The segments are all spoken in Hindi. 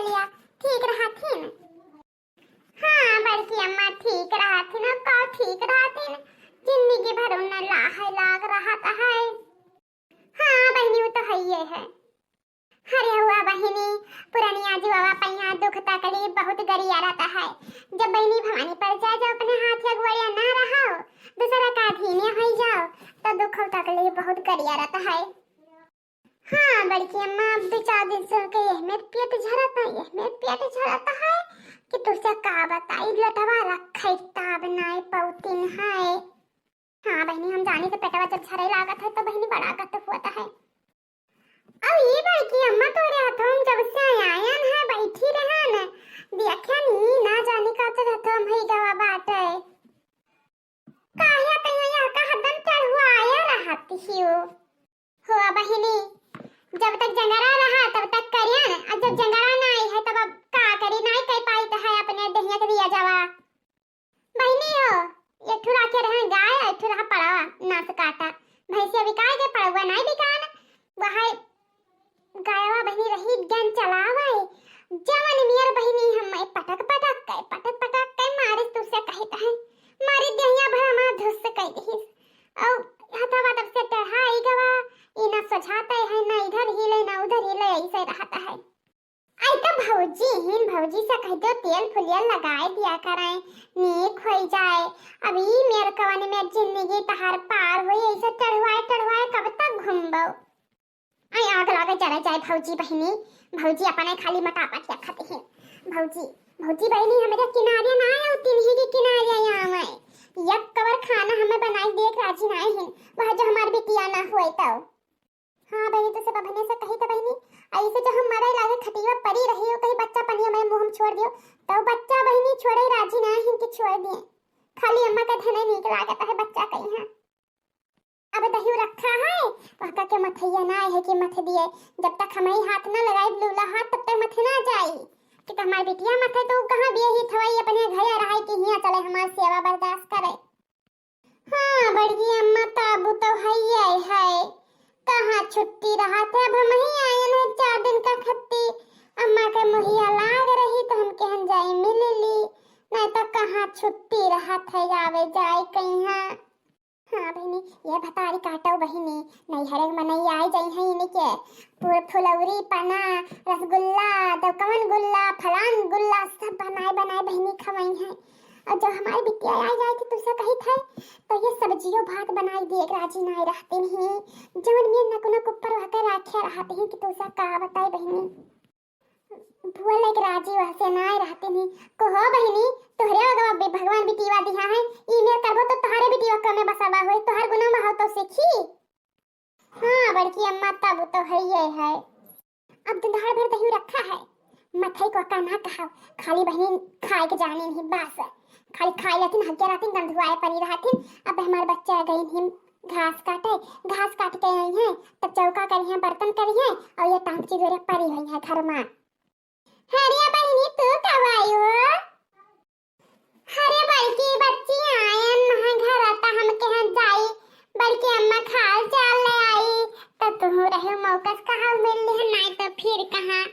लिया ठीक रहा थी न। हाँ बड़की अम्मा ठीक रहा थी न, का ठीक रहा थी न, जिंदगी भर उन्हें लाग रहा था है। हाँ बहनी वो तो है ये है। अरे हुआ बहनी पुरानी आजी बाबा पैया दुख तकलीफ बहुत गरिया रहता है। जब बहनी भवानी पर जाए जो अपने हाथ या गुड़िया ना रहा दूसरा का धीने हो जाओ तो दुख तकलीफ बहुत गरिया रहता है। हाँ बड़की अम्मा बेचार दिन से के ये में पेट झरता है कि तुझसे का बताई लटवा रखै ताब नाय पौतिन है। हाँ बहनी हम जाने से पेटवा जब झरे लागत है तो बहनी बड़ा गत होता है। अब ये बड़की अम्मा तोरे हाथों जब से आयन है बैठी रहा न देखा नी ना जाने का तो हाथों भई गवा बात है काहे कहिया का हदम चढ़ हुआ आया रहती हो बहनी। जब तक जंगरा रहा तब तक करिया न, अब जब जंगरा ना आई है तब अब का करी नहीं कह पाई तो है अपने दहिया के दिया जावा। बहनी हो ये ठुरा के रहे गाय ठुरा पड़ा नास काटा भैंसे बिकाए के पड़वा नहीं बिकान वहां गायवा बहनी रही गन चलावे जवन मियर बहनी हम पटक के मारे तुसे कहता है मारे दहिया भर हमारा धुस कह दहिस औ हथवा तब से टढ़ाई गवा इना सजाता है ना इधर हिले ना उधर हिले ऐसे रहता है। आई तो भौजी से कह दो तेल फुलिया लगाए दिया कराए नेक हो जाए। अभी मेरे कवाने में जिंदगी तहार पार हुई ऐसे चढ़वाए कब तक घूमबो। आई आग लगे चढ़ जाए भौजी बहनी भौजी अपने खाली मटापा क्या खाते हैं। भौजी बहनी हमारे किनारे ना आए तिन्ही के किनारे आवे एक कवर खाना हमें बनाई देख राजी ना है वह जो हमार बिटिया ना हुए तो। हाँ बहनी तो सब बहने से कही तो बहनी ऐसे जो हम मरे लागे खटिया पड़ी रही हो कहीं बच्चा पनिया में मुंह हम छोड़ दियो तो बच्चा बहनी छोड़े राजी ना है कि छोड़ दिए खाली अम्मा का धने नीक लागत है बच्चा कहीं है। अब दही रखा है वह के मथैया ना है कि मथ दिए जब तक हमारी हाथ ना लगाए लूला हाथ तब तक मथे ना जाई कि हमारी बिटिया मथे तो कहां भी ही थवाई अपने घर रहे कि हिया चले हमार सेवा बर्दाश्त करे। हाँ बड़ी अम्मा ताबू तो है कहां छुट्टी रहा था अब हम ही आए हैं 4 दिन का खत्ती अम्मा के मुहिया लाग रही तो हम कहन जाए मिल ली नहीं तो कहां छुट्टी रहा था जावे जाए कहीं। हाँ बहनी ये भतारी काटो बहनी नहीं हरे मनई आई जाई है इनके पूरे फुलौरी पना रसगुल्ला तो कवन गुल्ला फलान गुल्ला सब बनाए बहनी खवाई है। और जब हमारी बिटिया आई जाए थी तुझसे कही थे तो ये सब्जियों भात बनाई देख राजी ना रहते नहीं जवन में नकुनक ऊपर रखकर रखे रहते हैं कि तुझसे का बताए बहनी भूल लाइक राजी वैसे ना रहते नहीं को हो बहनी तोहरे अगवा भगवान बिटिया दिया है ईमेल करबो तो तोहरे बिटिया कमे बसावा होई तोहर गुना में हो तो सीखी। हां बड़की अम्मा तब तो है ये है अब दिन भर दही रखा है मथई को का ना कहा खाली बहनी खाए के जाने नहीं बस खाली खाई लेती हल्के राती गंधुआए पड़ी रहती। अब हमारे बच्चे गई नहीं घास काट के आई हैं तब चौका करी है बर्तन करी है और ये टांगची जोरे पड़ी हुई है घर में। हरिया बहनी तू कब आई हो? हरे बड़की बच्ची आयन महा घर आता हम कहन जाई बड़की अम्मा खाल चाल ले आई तो तू रहे मौकस कहा मिल ले नहीं तो फिर कहां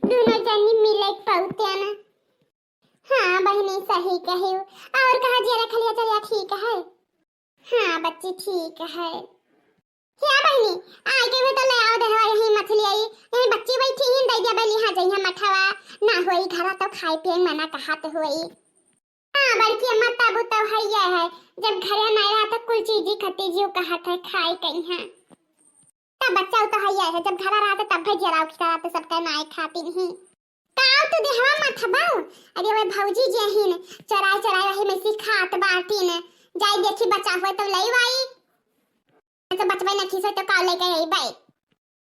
दोनों जनी मिले पहुंचे ना। हाँ बहनी सही कही और कहा जरा खलिया चलिया ठीक है। हाँ बच्ची ठीक है क्या बहनी आई के भी तो ले आओ दे यही मछली आई यही बच्ची बैठी ही दे दिया बली हां जइहा मठवा ना होई घरा तो खाई पिए मना कहा तो होई। हां बड़की अम्मा तब तो है ये है जब घर में रहा तो कुल चीज खती जियो कहा था खाई कहीं है तब बच्चा तो है ये है जब घर रहा तो तब भी जरा खिला तो सबका नाई खाती नहीं काव तो देहवा मठबा अरे वे भौजी जेहिन चराई रही में सिखात बाटी ने जाई देखी बच्चा होए तो लई वाई तो बचबे न खिसे तो काव लेके आई भाई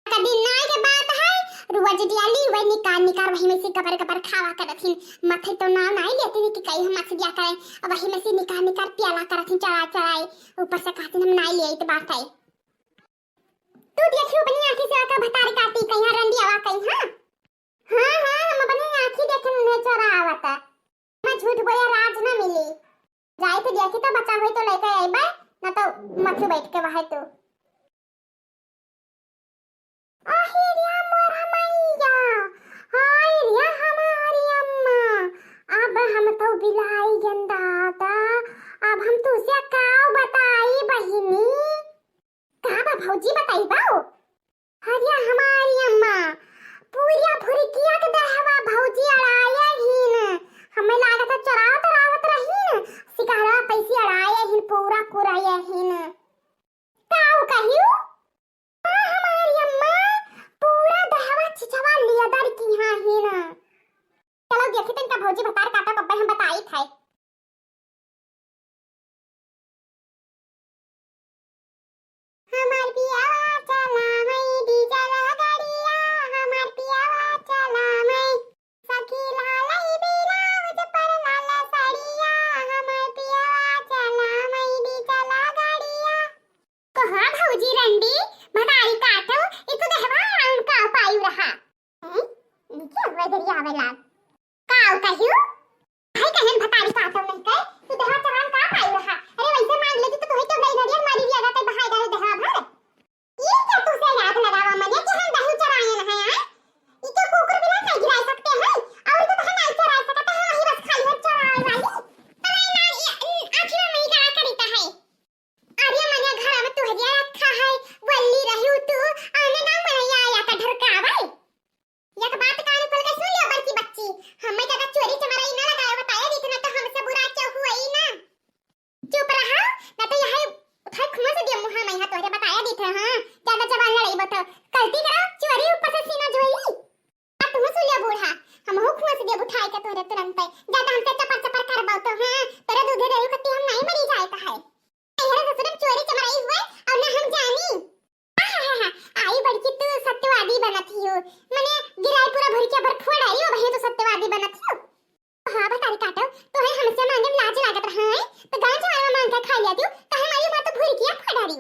कभी नाई के बात है रोज दियाली वे निकाल वही में से कपर खावा करथिन मथे तो ना नाई लेती कि कई हम मछलिया करे और वही में से निकाल प्याला करथिन चढ़ाई ऊपर से कहती हम नाई ले तो बात है तू देखियो बनी आंखी से का भतारी काटी कहीं रंडी आवा कहीं। हां हम बनी आंखी देखे ने चरा आवता मैं झूठ बोले राज ना मिली जाए तो देखी तो बच्चा होई तो लेके आई बा ना तो मथे बैठ के वहां तो आहिरिया मोर हमैया हाय रिया आवे लाग का कहियो है कहन भतारी काटो नहीं कह तू देहा चरान का पाई रहा अरे वैसे मांग लेती तो तोही तो गई नरियर मारी लिया ते बहाई डाले देहा भर ये क्या तू से याद लगावा मने कि हम दही चराए न है ये तो कुकुर बिना नहीं गिरा सकते हैं और तो हम नहीं चरा सकते हैं वही बस खाली है चराए वाली तलाई ना आखिर में करा करीता है अरे मने घर में तू हजिया रखा है वल्ली रही तू आने ना मनैया या का ढरकावे या का बात कान खोल के सुन लियो बड़की बच्ची हमें ज्यादा चोरी चमारी ना लगाए बताया इतना तो हमसे बुरा क्यों हुआ ही ना चुप रहा ना तो यही उठा खुमा से दिया मुहा मैं तोरे बताया दी था हां ज्यादा जवान लड़ाई बता गलती करा चोरी ऊपर से सीना जोई अब तुम सुन लिया बूढ़ा हम हो खुमा से दिया उठाई के तोरे तुरंत पे ज्यादा हमसे चपर चपर कर बात तो हां तेरे दूध दे कत्ती हम नहीं मरी जाए का है अरे ससुर चोरी चमारी हुआ और ना हम जानी आई बड़की तू सत्यवादी बनत हियो मने गिराई पूरा भर के भर फोड़ आई हो भई तो सत्यवादी बनत हियो हां बतारी काटो तो है हमसे मांगे लाज लागत रहा है तो गांव जावा मांग के खा लिया तू तो हमारी मां तो भूरी किया फोड़ा रही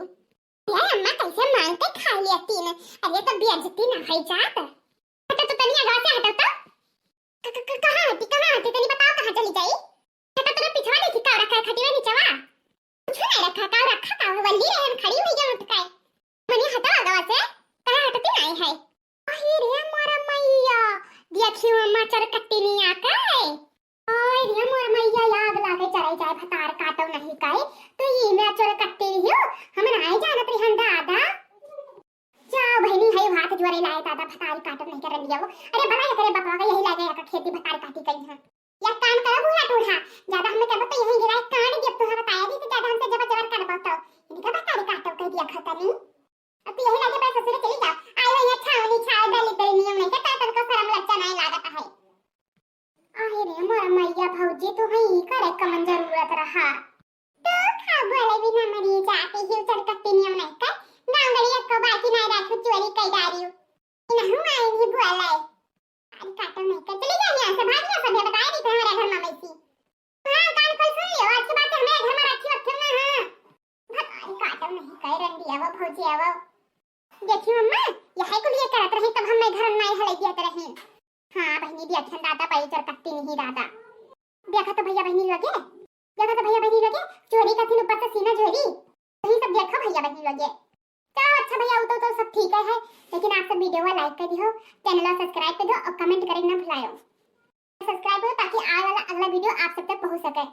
यार अम्मा कैसे मांग के खा लेती न अरे तो बेइज्जती ना है जात हटा तो तनिया गांव से हटा तो कहां हटी तनी बताओ कहां चली जाई हटा तो पिछवा देखी का रखा है खटीवा नीचवा कुछ नहीं रखा का वल्ली रहन खड़ी हुई जा उठकाए मने हटा गांव से कहां हटती नहीं है अरे रे मोरा मैया देखियो अम्मा चर कट्टी नहीं आका है ओए रे मोरा मैया याद लागे चराई जाए भतार काटो नहीं काए तो ये मैं चर कट्टी हियो हम नहीं जानत रिहन दादा जाओ बहनी है हाथ जोरे लाए दादा भतार काटो नहीं कर लिया वो अरे बना करे बापा का यही लागे का खेती भतार काटी कई है या कान करा बुआ टूढ़ा ज्यादा हमें कहबो तो यही गिराई कान जब तो बताया दी तो ज्यादा हमसे जबर जबर कर बताओ इनका भतार काटो कह दिया खता नहीं अब यही लागे बस ससुर चली जाओ आई वही छावनी छाव डाली तेरे नियम नहीं का तन को शर्म लज्जा नहीं लागत है आहे रे मोरा मैया भौजी तो है करे कमन जरूरत रहा तो खा बोले बिना मरी जाती ही चल कट्टी नियम नहीं का गांगड़िया को बाकी नहीं राखो चोरी कई डारियो इन हम आई ही बोले अरे काटो नहीं कर चली जा यहां से भाग जा सब बताया दी हमारे घर में मैसी हां कान खोल सुन लियो आज की बात हमारे घर में रखी रखे ना हां अरे काटो नहीं कह रंडी आवा भौजी आवा देखियो अम्मा यही को लिए करत रही तब हम घर नहीं हले दिया रहे हां बहनी भी अठन दादा पाई चर कट्टी नहीं दादा देखा तो भैया बहनी लगे चोरी का थी ऊपर से सीना चोरी वही सब देखा भैया बहनी लगे चलो अच्छा भैया तो सब ठीक है लेकिन आप सब वीडियो को लाइक कर दियो चैनल को सब्सक्राइब कर दो और कमेंट करना ना भूलियो सब्सक्राइब करो ताकि आने वाला अगला वीडियो आप सब तक पहुंच सके।